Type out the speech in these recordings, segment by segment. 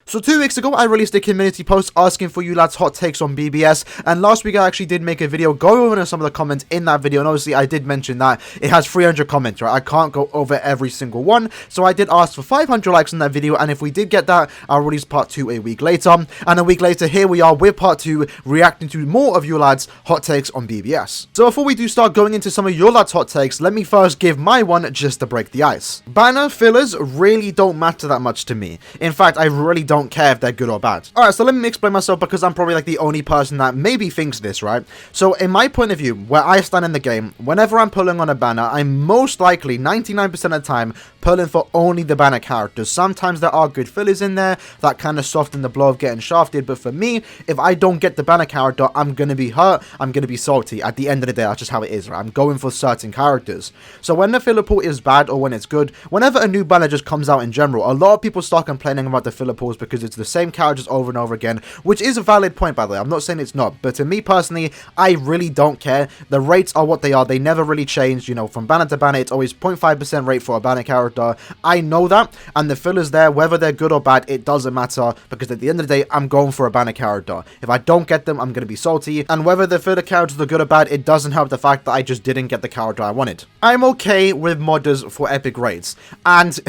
So 2 weeks ago, I released a community post asking for you lads' hot takes on BBS, and last week I actually did make a video going over some of the comments in that video, and obviously I did mention that it has 300 comments, right? I can't go over every single one, so I did ask for 500 likes on that video, and if we did get that, I'll release part 2 a week later, and a week later, here we are with part 2, reacting to more of you lads' hot takes on BBS. So before we do start going into some of your lads' hot takes, let me first give my one just to break the ice. Banner fillers really don't matter that much to me. In fact, I really don't care if they're good or bad. Alright, so let me explain myself because I'm probably like the only person that maybe thinks this, right? So in my point of view, where I stand in the game, whenever I'm pulling on a banner, I'm most likely 99% of the time pulling for only the banner characters. Sometimes there are good fillers in there that kind of soften the blow of getting shafted, but for me, if I don't get the banner character, I'm gonna be hurt, I'm gonna be salty. At the end of the day, that's just how it is, right? I'm going for certain characters. So when the filler pool is bad or when it's good, whenever a new banner just comes out in general, a lot of people start complaining about the filler pools because it's the same characters over and over again, which is a valid point, by the way. I'm not saying it's not, but to me personally, I really don't care. The rates are what they are. They never really change, you know, from banner to banner. It's always 0.5% rate for a banner character. I know that, and the fillers there, whether they're good or bad, it doesn't matter, because at the end of the day, I'm going for a banner character. If I don't get them, I'm going to be salty, and whether the filler characters are good or bad, it doesn't help the fact that I just didn't get the character I wanted. I'm okay with modders for epic raids, and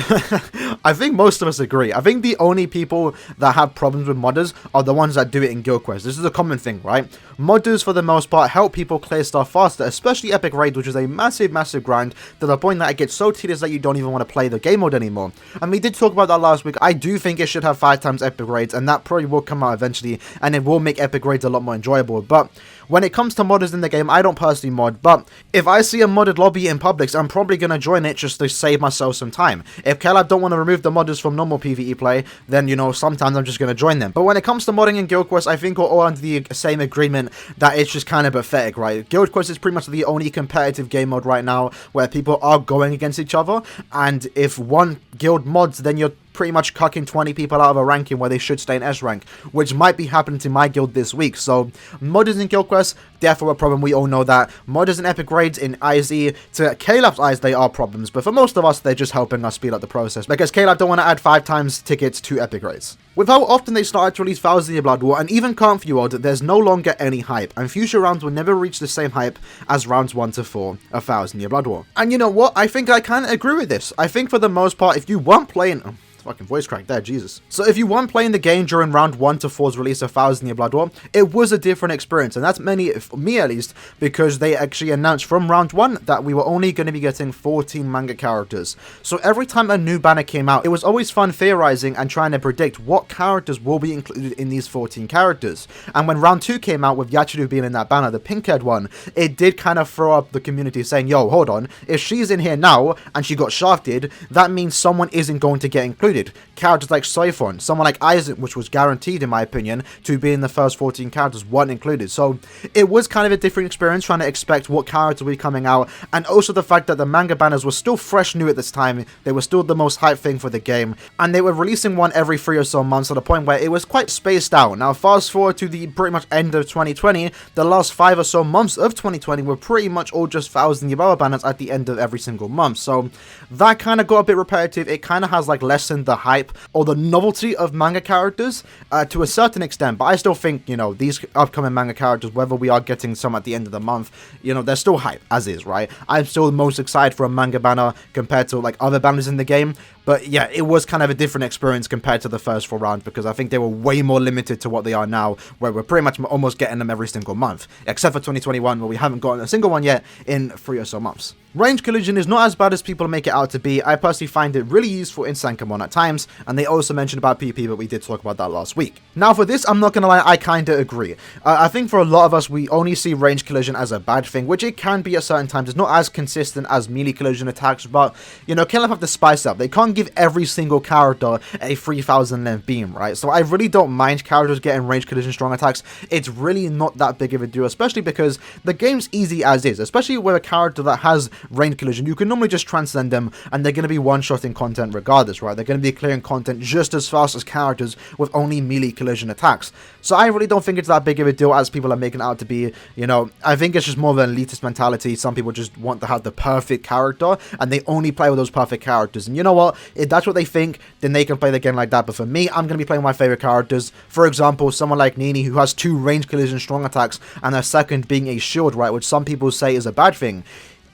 I think most of us agree. I think the only people that have problems with modders are the ones that do it in Guild Quest. This is a common thing, right? Modders, for the most part, help people clear stuff faster, especially epic raids, which is a massive grind, to the point that it gets so tedious that you don't even want to play the game mode anymore. And we did talk about that last week. I do think it should have 5 times epic raids, and that probably will come out eventually, and it will make epic raids a lot more enjoyable. But when it comes to modders in the game, I don't personally mod, but if I see a modded lobby in Publix, I'm probably going to join it just to save myself some time. If Caleb don't want to remove the modders from normal PvE play, then, you know, sometimes I'm just going to join them. But when it comes to modding in Guild Quest, I think we're all under the same agreement that it's just kind of pathetic, right? Guild Quest is pretty much the only competitive game mode right now where people are going against each other, and if one guild mods, then you're pretty much cucking 20 people out of a ranking where they should stay in S rank, which might be happening to my guild this week. So modders in Guild Quest, therefore a problem, we all know that. Modders in epic raids in IZ, to Caleb's eyes, they are problems, but for most of us, they're just helping us speed up the process, because Caleb don't want to add 5 times tickets to epic raids. With how often they started to release Thousand Year Blood War and even current Fueled, there's no longer any hype, and future rounds will never reach the same hype as rounds 1 to 4 of Thousand Year Blood War. And you know what? I think I kind of agree with this. I think for the most part, if you weren't playing... fucking voice crack there, Jesus. So if you weren't playing the game during round 1 to 4's release of Thousand Year Blood War, it was a different experience, and that's for me at least, because they actually announced from round 1 that we were only going to be getting 14 manga characters. So every time a new banner came out, it was always fun theorizing and trying to predict what characters will be included in these 14 characters. And when round 2 came out with Yachiru being in that banner, the pink-haired one, it did kind of throw up the community saying, yo, hold on, if she's in here now and she got shafted, that means someone isn't going to get included. Characters like Soifon, someone like Isaac, which was guaranteed in my opinion to be in the first 14 characters, weren't included. So it was kind of a different experience trying to expect what characters will be coming out, and also the fact that the manga banners were still fresh new at this time. They were still the most hyped thing for the game, and they were releasing one every 3 or so months, to the point where it was quite spaced out. Now fast forward to the pretty much end of 2020, the last 5 or so months of 2020 were pretty much all just Thousand Year Blood War banners at the end of every single month. So that kind of got a bit repetitive. It kind of has like lessened the hype or the novelty of manga characters to a certain extent, but I still think, you know, these upcoming manga characters, whether we are getting some at the end of the month, you know, they're still hype as is, right? I'm still the most excited for a manga banner compared to like other banners in the game. But yeah, it was kind of a different experience compared to the first 4 rounds, because I think they were way more limited to what they are now, where we're pretty much almost getting them every single month, except for 2021, where we haven't gotten a single one yet in 3 or so months. Range collision is not as bad as people make it out to be. I personally find it really useful in Sankamon at times, and they also mentioned about PP, but we did talk about that last week. Now for this, I'm not gonna lie, I kinda agree. I think for a lot of us, we only see range collision as a bad thing, which it can be at certain times. It's not as consistent as melee collision attacks, but, you know, Caleb have to spice up. They can't give every single character a 3000 length beam, right? So I really don't mind characters getting range collision strong attacks. It's really not that big of a deal, especially because the game's easy as is, especially with a character that has range collision. You can normally just transcend them, and they're going to be one-shotting content regardless, right? They're going to be clearing content just as fast as characters with only melee collision attacks. So I really don't think it's that big of a deal as people are making it out to be. You know, I think it's just more of an elitist mentality. Some people just want to have the perfect character, and they only play with those perfect characters. And you know what? If that's what they think, then they can play the game like that. But for me, I'm going to be playing my favorite characters. For example, someone like Nini, who has 2 range collision strong attacks, and her second being a shield, right, which some people say is a bad thing.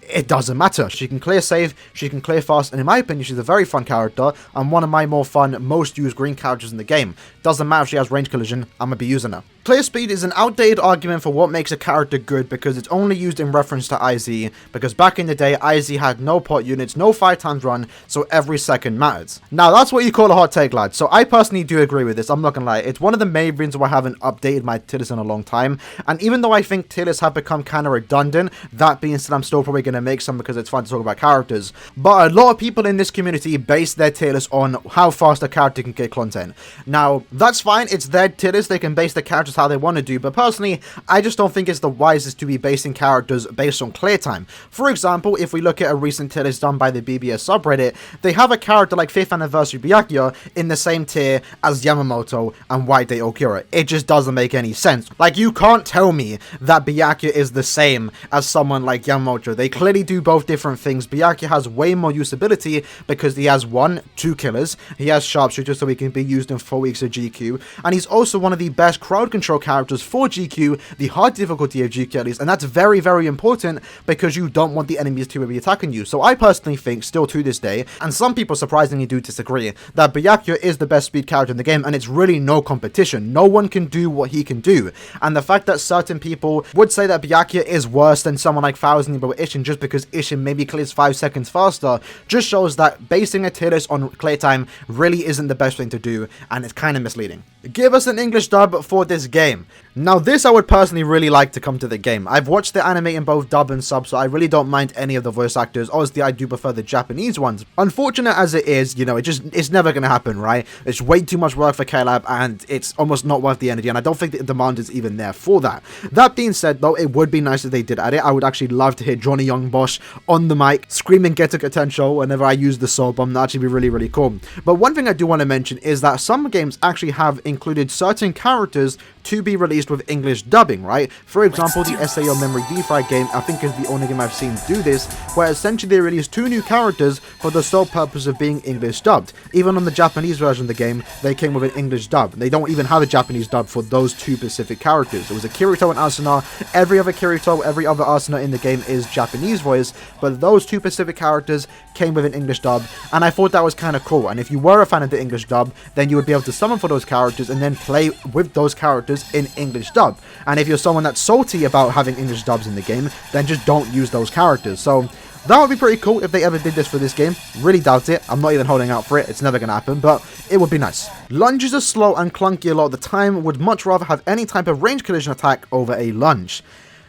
It doesn't matter. She can clear safe, she can clear fast, and in my opinion, she's a very fun character, and one of my more fun, most used green characters in the game. Doesn't matter if she has range collision, I'm gonna be using her. Clear speed is an outdated argument for what makes a character good because it's only used in reference to IZ, because back in the day, IZ had no pot units, no 5x run, so every second mattered. Now, that's what you call a hot take, lads, so I personally do agree with this, I'm not gonna lie. It's one of the main reasons why I haven't updated my tier lists in a long time, and even though I think tier lists have become kind of redundant, that being said, I'm still probably gonna make some because it's fun to talk about characters. But a lot of people in this community base their tier list on how fast a character can get content. Now, that's fine, it's their tier list, they can base their characters how they want to do, but personally, I just don't think it's the wisest to be basing characters based on clear time. For example, if we look at a recent tier list done by the BBS subreddit, they have a character like 5th Anniversary Byakuya in the same tier as Yamamoto and White Day Okura. It just doesn't make any sense. Like, you can't tell me that Byakuya is the same as someone like Yamamoto. They clearly do both different things. Byakuya has way more usability because he has 2 killers, he has sharpshooter so he can be used in 4 weeks of GQ, and he's also one of the best crowd control characters for GQ, the hard difficulty of GQ at least, and that's very, very important because you don't want the enemies to be attacking you. So I personally think, still to this day, and some people surprisingly do disagree, that Byakuya is the best speed character in the game, and it's really no competition. No one can do what he can do, and the fact that certain people would say that Byakuya is worse than someone like Thousand But Ishin just because Ishin maybe clears 5 seconds faster, just shows that basing a tier list on clear time really isn't the best thing to do, and it's kind of misleading. Give us an English dub for this game. Now, this I would personally really like to come to the game. I've watched the anime in both dub and sub, so I really don't mind any of the voice actors. Obviously, I do prefer the Japanese ones. Unfortunate as it is, you know, it's never going to happen, right? It's way too much work for KLab, and it's almost not worth the energy, and I don't think the demand is even there for that. That being said, though, it would be nice if they did add it. I would actually love to hear Johnny Young Bosch on the mic, screaming "Get a potential" whenever I use the soul bomb. That'd actually be really, really cool. But one thing I do want to mention is that some games actually have included certain characters to be released with English dubbing, right? For example, the SAO Memory D-Fry game, I think, is the only game I've seen do this, where essentially they released 2 new characters for the sole purpose of being English dubbed. Even on the Japanese version of the game, they came with an English dub. They don't even have a Japanese dub for those 2 specific characters. It was a Kirito and Asuna. Every other Kirito, every other Asuna in the game is Japanese voice, but those 2 specific characters came with an English dub, and I thought that was kind of cool. And if you were a fan of the English dub, then you would be able to summon for those characters and then play with those characters in English dub. And if you're someone that's salty about having English dubs in the game, then just don't use those characters. So that would be pretty cool if they ever did this for this game. Really doubt it. I'm not even holding out for it. It's never going to happen, but it would be nice. Lunges are slow and clunky a lot of the time. Would much rather have any type of range collision attack over a lunge.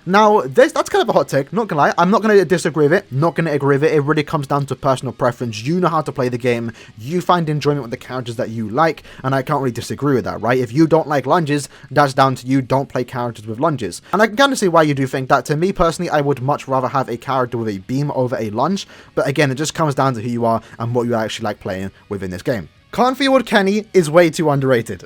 Now, that's kind of a hot take, not gonna lie. I'm not gonna disagree with it, not gonna agree with it. It really comes down to personal preference. You know how to play the game, you find enjoyment with the characters that you like, and I can't really disagree with that, right? If you don't like lunges, that's down to you. Don't play characters with lunges. And I can kind of see why you do think that. To me, personally, I would much rather have a character with a beam over a lunge, but again, it just comes down to who you are and what you actually like playing within this game. Cornfield Kenny is way too underrated.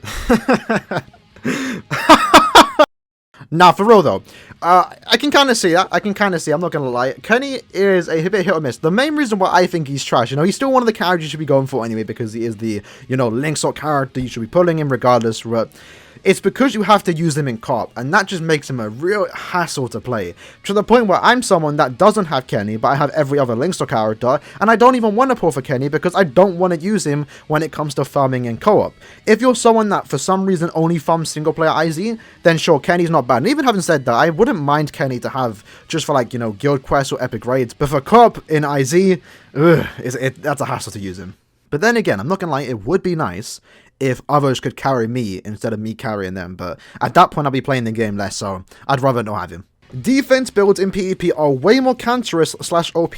Nah, for real though, I can kind of see that. I'm not going to lie. Kenny is a bit hit or miss. The main reason why I think he's trash, you know, he's still one of the characters you should be going for anyway, because he is the, you know, Linksort character. You should be pulling him regardless, but it's because you have to use him in co-op, and that just makes him a real hassle to play. To the point where I'm someone that doesn't have Kenny, but I have every other Linkstar character, and I don't even want to pull for Kenny because I don't want to use him when it comes to farming in co-op. If you're someone that for some reason only farms single player IZ, then sure, Kenny's not bad. And even having said that, I wouldn't mind Kenny to have just for, like, you know, guild quests or epic raids, but for co-op in IZ, that's a hassle to use him. But then again, I'm not gonna lie, it would be nice if others could carry me instead of me carrying them, but at that point I'll be playing the game less, so I'd rather not have him. Defense builds in PvP are way more cancerous / OP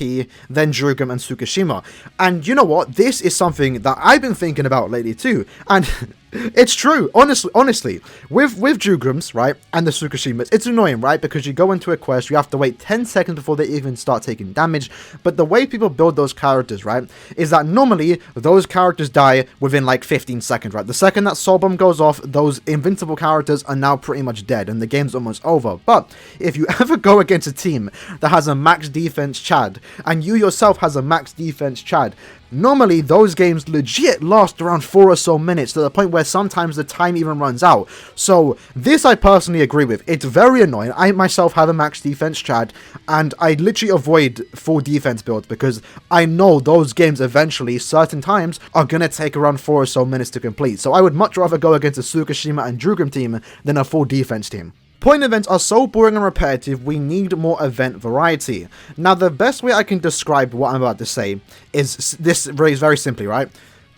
than Jurugum and Tsukishima. And you know what? This is something that I've been thinking about lately too. And it's true, honestly. With Jurugums, right, and the Tsukishimas, it's annoying, right? Because you go into a quest, you have to wait 10 seconds before they even start taking damage. But the way people build those characters, right, is that normally those characters die within like 15 seconds, right? The second that Soul Bomb goes off, those invincible characters are now pretty much dead and the game's almost over. But if you ever go against a team that has a max defense Chad, and you yourself has a max defense Chad, Normally, those games legit last around 4 or so minutes, to the point where sometimes the time even runs out. So, this I personally agree with. It's very annoying. I myself have a max defense, Chad, and I literally avoid full defense builds because I know those games eventually, certain times, are going to take around 4 or so minutes to complete. So I would much rather go against a Tsukishima and Drugrim team than a full defense team. Point events are so boring and repetitive, we need more event variety. Now, the best way I can describe what I'm about to say is this very simply, right?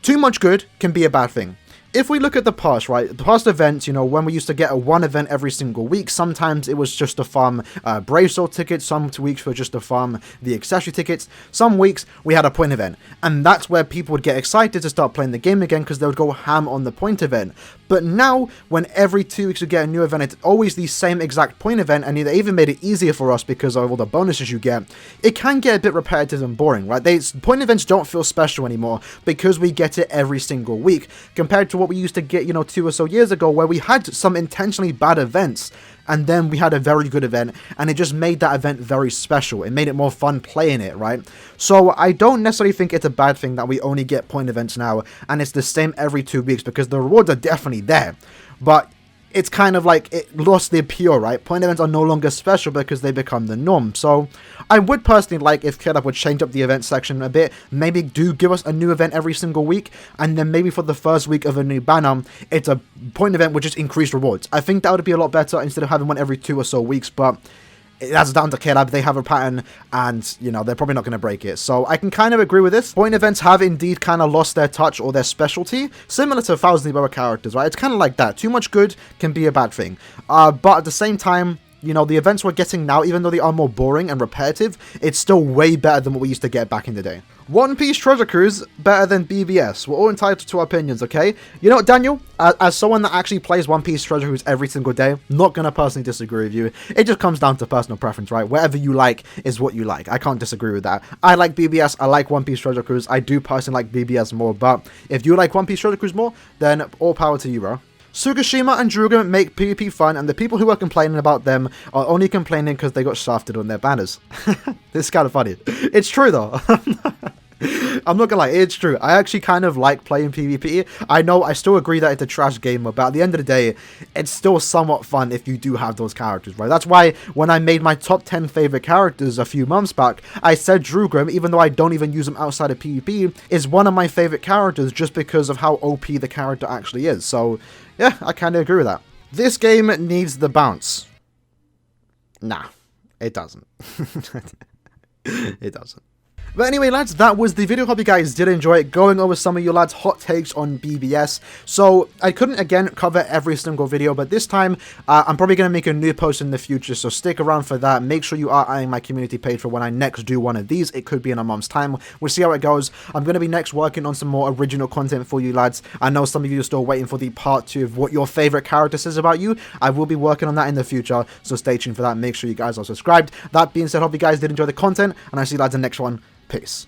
Too much good can be a bad thing. If we look at the past, right, the past events, you know, when we used to get a one event every single week, sometimes it was just to farm Brave Soul tickets, some weeks were just to farm the accessory tickets, some weeks we had a point event, and that's where people would get excited to start playing the game again because they would go ham on the point event. But now, when every 2 weeks we get a new event, it's always the same exact point event, and they even made it easier for us because of all the bonuses you get. It can get a bit repetitive and boring, right? Point events don't feel special anymore because we get it every single week, compared to what we used to get, 2 or so years ago, where we had some intentionally bad events, and then we had a very good event, and it just made that event very special. It made it more fun playing it, right? So I don't necessarily think it's a bad thing that we only get point events now, and it's the same every 2 weeks, because the rewards are definitely there. But it's kind of like it lost the appeal, right? Point events are no longer special because they become the norm. So I would personally like if Tybw would change up the event section a bit. Maybe do give us a new event every single week, and then maybe for the first week of a new banner, it's a point event with just increased rewards. I think that would be a lot better instead of having one every 2 or so weeks, but that's down to Tybw. They have a pattern, and they're probably not going to break it. So I can kind of agree with this. Point events have indeed kind of lost their touch or their specialty, similar to Thousand Year characters, right? It's kind of like that. Too much good can be a bad thing. But at the same time, the events we're getting now, even though they are more boring and repetitive, it's still way better than what we used to get back in the day. One Piece Treasure Cruise, better than BBS. We're all entitled to our opinions, okay? You know what, Daniel? As someone that actually plays One Piece Treasure Cruise every single day, not going to personally disagree with you. It just comes down to personal preference, right? Whatever you like is what you like. I can't disagree with that. I like BBS. I like One Piece Treasure Cruise. I do personally like BBS more, but if you like One Piece Treasure Cruise more, then all power to you, bro. Tsukishima and Drugrim make PvP fun, and the people who are complaining about them are only complaining because they got shafted on their banners. This is kind of funny. It's true, though. I'm not gonna lie, it's true. I actually kind of like playing PvP. I know I still agree that it's a trash game, but at the end of the day, it's still somewhat fun if you do have those characters, right? That's why when I made my top 10 favorite characters a few months back, I said Drugrim, even though I don't even use him outside of PvP, is one of my favorite characters just because of how OP the character actually is. So yeah, I kind of agree with that. This game needs the bounce. Nah, it doesn't. It doesn't. But anyway, lads, that was the video. Hope you guys did enjoy it, going over some of your lads' hot takes on BBS. So I couldn't, again, cover every single video, but this time, I'm probably going to make a new post in the future, so stick around for that. Make sure you are eyeing my community page for when I next do one of these. It could be in a month's time. We'll see how it goes. I'm going to be next working on some more original content for you lads. I know some of you are still waiting for the part 2 of what your favorite character says about you. I will be working on that in the future, so stay tuned for that. Make sure you guys are subscribed. That being said, hope you guys did enjoy the content, and I'll see you lads in the next one. Peace.